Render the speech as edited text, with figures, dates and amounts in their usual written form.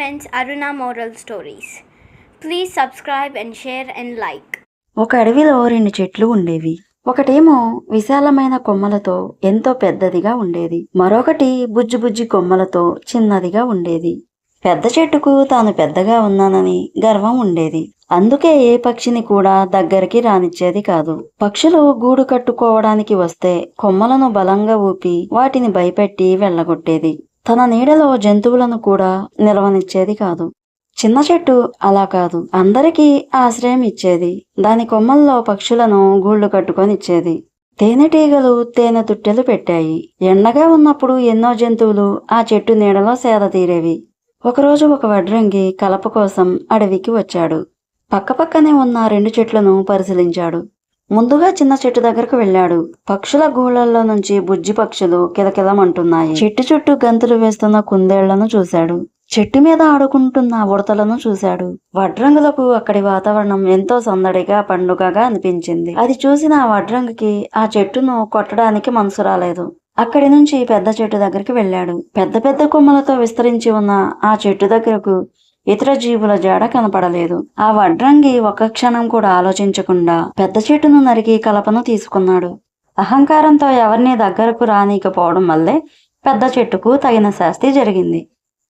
friends, Aruna Moral Stories. Please subscribe and share and like. ఒక అడవిలో 2 చెట్లు ఉండేవి. ఒకటేమో విశాలమైన కొమ్మలతో ఎంతో పెద్దదిగా ఉండేది. మరొకటి బుజ్జి కొమ్మలతో చిన్నదిగా ఉండేది. పెద్ద చెట్టుకు తాను పెద్దగా ఉన్నానని గర్వం ఉండేది. అందుకే ఏ పక్షిని కూడా దగ్గరికి రానిచ్చేది కాదు. పక్షులు గూడు కట్టుకోవడానికి వస్తే కొమ్మలను బలంగా ఊపి వాటిని భయపెట్టి వెళ్ళగొట్టేది. తన నీడలో జంతువులను కూడా నిలవనిచ్చేది కాదు. చిన్న చెట్టు అలా కాదు, అందరికీ ఆశ్రయం ఇచ్చేది. దాని కొమ్మల్లో పక్షులను గూళ్లు కట్టుకొనిచ్చేది. తేనెటీగలు తేనె తుట్టెలు పెట్టాయి. ఎండగా ఉన్నప్పుడు ఎన్నో జంతువులు ఆ చెట్టు నీడలో సేద తీరేవి. ఒకరోజు ఒక వడ్రంగి కలప కోసం అడవికి వచ్చాడు. పక్కపక్కనే ఉన్న 2 చెట్లను పరిశీలించాడు. ముందుగా చిన్న చెట్టు దగ్గరకు వెళ్ళాడు. పక్షుల గూళ్ళల్లో నుంచి బుజ్జి పక్షులు కిలకిలమంటున్నాయి. చెట్టు చుట్టూ గంతులు వేస్తున్న కుందేళ్లను చూశాడు. చెట్టు మీద ఆడుకుంటున్న ఉడతలను చూశాడు. వడ్రంగులకు అక్కడి వాతావరణం ఎంతో సందడిగా పండుగగా అనిపించింది. అది చూసిన ఆ వడ్రంగికి ఆ చెట్టును కొట్టడానికి మనసు రాలేదు. అక్కడి నుంచి పెద్ద చెట్టు దగ్గరికి వెళ్ళాడు. పెద్ద కొమ్మలతో విస్తరించి ఉన్న ఆ చెట్టు దగ్గరకు ఇతర జీవుల జాడ కనపడలేదు. ఆ వడ్రంగి ఒక్క క్షణం కూడా ఆలోచించకుండా పెద్ద చెట్టును నరికి కలపను తీసుకున్నాడు. అహంకారంతో ఎవరిని దగ్గరకు రానీకపోవడం వల్లే పెద్ద చెట్టుకు తగిన శాస్తి జరిగింది.